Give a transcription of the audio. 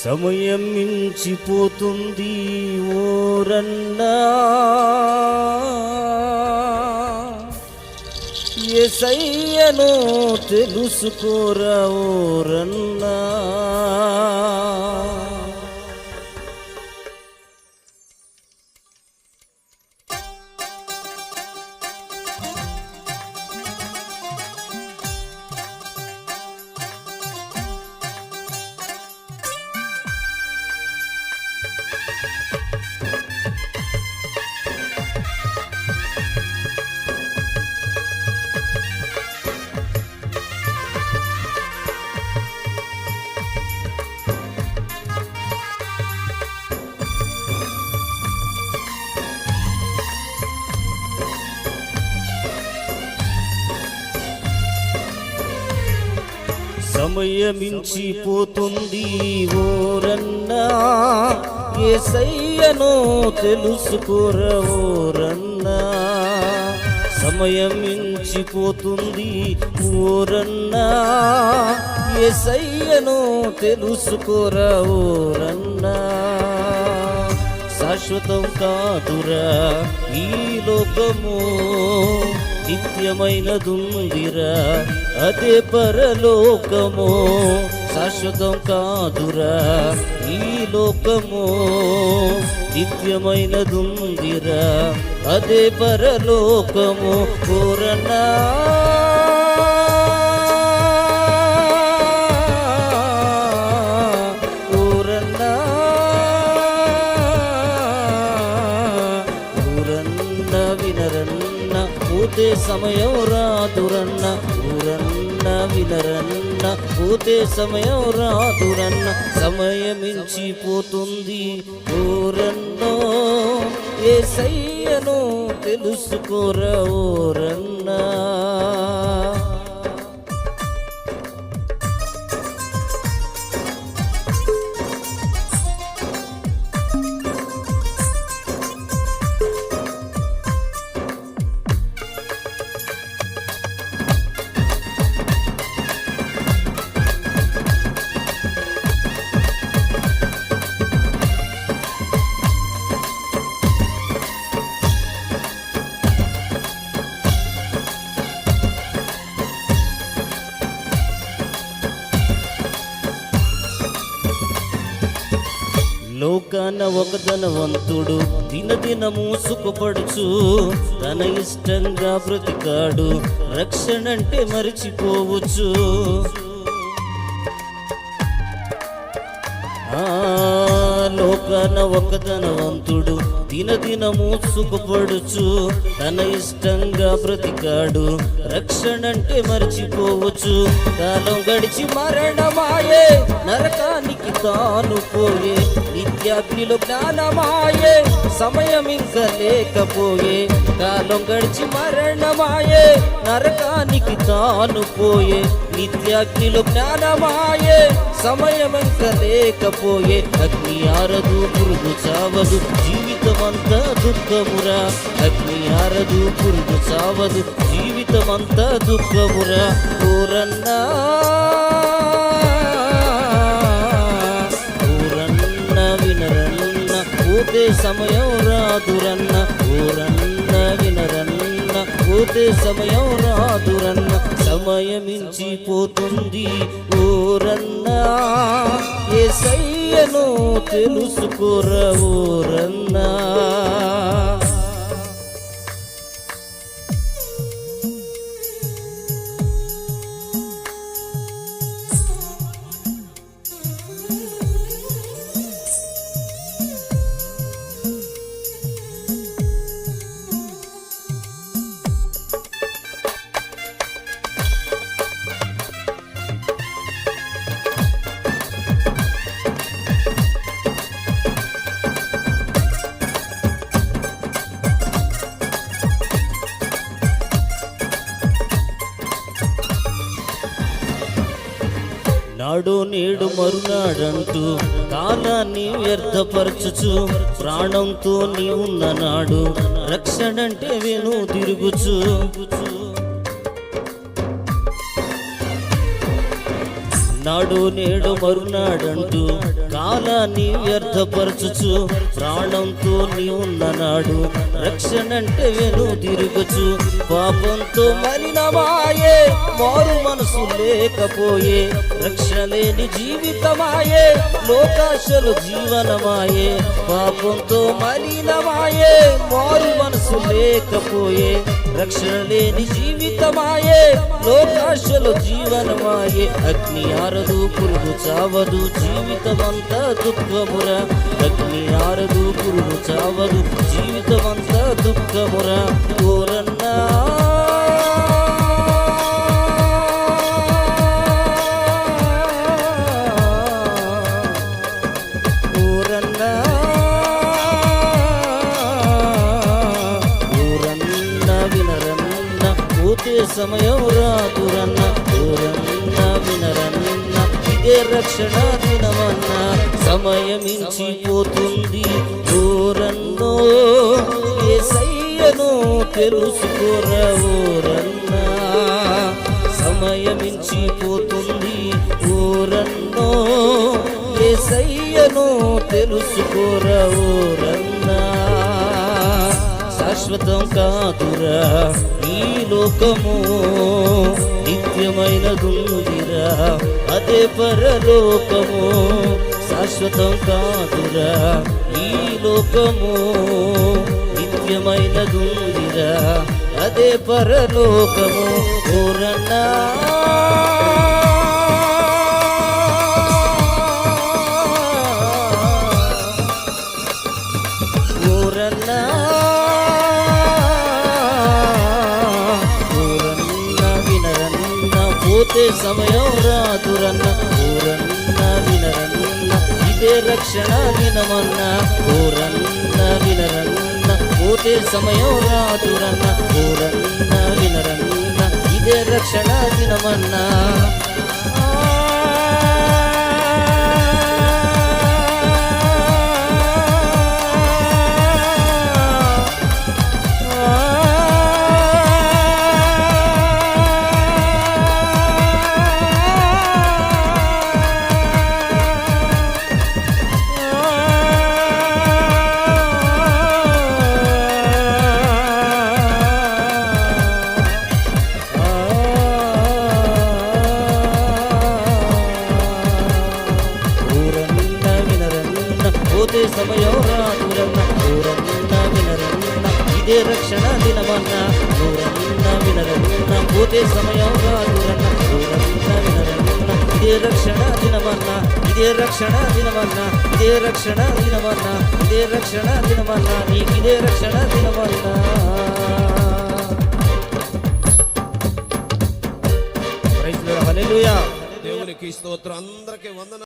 సమయం మించిపోతుంది ఓరన్నా, యేసయ్యను తెలుసుకోరా ఓరన్నా. సమయమించిపోతుంది ఓరన్నా, యేసయ్యను తెలుసుకోరా ఓరన్నా. సమయమించిపోతుంది ఓరన్నా, యేసయ్యను తెలుసుకోరా ఓరన్నా. శాశ్వతం కాదురా ఈ లోకము, నిత్యమైనదుందిరా అదే పరలోకము. శాశ్వతం కాదురా ఈ లోకము, నిత్యమైనదుందిరా అదే పరలోకము. ఓరన్నా ఓరన్నా ఊరన్నా వినరన్న పోతే సమయం రాదురన్న. ఊరన్న వినరన్న పోతే సమయం రాదురన్న. సమయమించిపోతుంది ఓరన్నో, యేసయ్యను తెలుసుకోరా ఓరన్నా. లోకాన ఒక ధనవంతుడు దినదినము సుఖపడుచు తన ఇష్టంగా బ్రతికాడు, రక్షణంటే మరిచిపోవచ్చు. లోకాన ఒక ధనవంతుడు దినదినము సుఖపడుచు తన ఇష్టంగా బ్రతికాడు, రక్షణంటే మర్చిపోవచ్చు. కాలం గడిచి మరణమాయే, నరకానికి తాను పోయే, నిత్యాగ్నిలో జ్ఞానమాయే, సమయం ఇంకా లేకపోయే. కాలం గడిచి మరణమాయే, నరకానికి తాను పోయే, నిత్యాగ్నిలో జ్ఞానమాయే, సమయం ఇంకా లేకపోయే. అగ్ని ఆరదు పురుగు చావదు, జీవితమంతా దుఃఖమురా. అగ్ని ఆరదు పురుగు చావదు, జీవితమంతా దుఃఖమురా. ఓరన్నా ఊరన్న వినరన్న పోతే సమయం రాదురన్న. ఊరన్న వినరన్న పోతే సమయం రాదురన్న. సమయమించిపోతుంది ఓరన్నా, యేసయ్యను తెలుసుకోరా ఓరన్నా. నాడు నేడు మరునాడంటూ కాలాన్ని వ్యర్థపరచుచు, ప్రాణంతో నీ ఉన్న నాడు రక్షణంటే వెను తిరుగుచు. నాడు నేడు మరునాడంటూ కాలాన్ని వ్యర్థపరచుచు ప్రాణంతో నీ ఉన్ననాడు రక్షణంటే వెను తిరుగుచు పాపంతో మలినమాయే మారు మనసు లేకపోయే రక్షణ లేని జీవితమాయే లోకాశలు జీవనమాయే పాపంతో మలినమాయే మారు మనసు లేకపోయే రక్షణ లేని జీవితమాయే లోకాశలు జీవనమాయే అగ్ని ఆరదు పురుగు చావదు జీవితమంతా దుఃఖమురా అగ్ని ఆరదు పురుగు చావదు జీవితమంతా దుఃఖమురా ఓరన్నా సమయం రాదురన్న ఊరన్న వినరన్న ఇదే రక్షణ దినమన్న సమయం మించిపోతుంది ఊరన్నో యేసయ్యను తెలుసుకోరా ఊరన్న సమయం మించిపోతుంది ఊరన్నో యేసయ్యను తెలుసుకోరా ఊరన్న శాశ్వతం కాదురా ఈ లోకము నిత్యమైనదుందిరా అదే పరలోకము శాశ్వతం కాదురా ఈ లోకము నిత్యమైనదుందిరా అదే పరలోకము ఓరన్నా ఓరన్నా పోతే సమయం రాదురన్న ఊరన్న వినరన్న ఇదే రక్షణ దినమన్న ఊరన్న వినరన్న పోతే సమయం రాదురన్న ఊరన్న వినరన్న ఇదే రక్షణ దినమన్నా పోతే సమయం రాదురన్న ఊరన్న వినరన్న ఇదే రక్షణ దినమన్న ఊరన్న వినరన్న పోతే సమయం రాదురన్న ఊరన్న వినరన్న ఇదే రక్షణ దినమన్న ఇదే రక్షణ దినమన్న ఇదే రక్షణ దినమన్న ఇదే రక్షణ దినమన్న నీకిదే రక్షణ దినమన్నా హల్లెలూయా దేవునికి స్తోత్రం అందరికీ వందనాలు.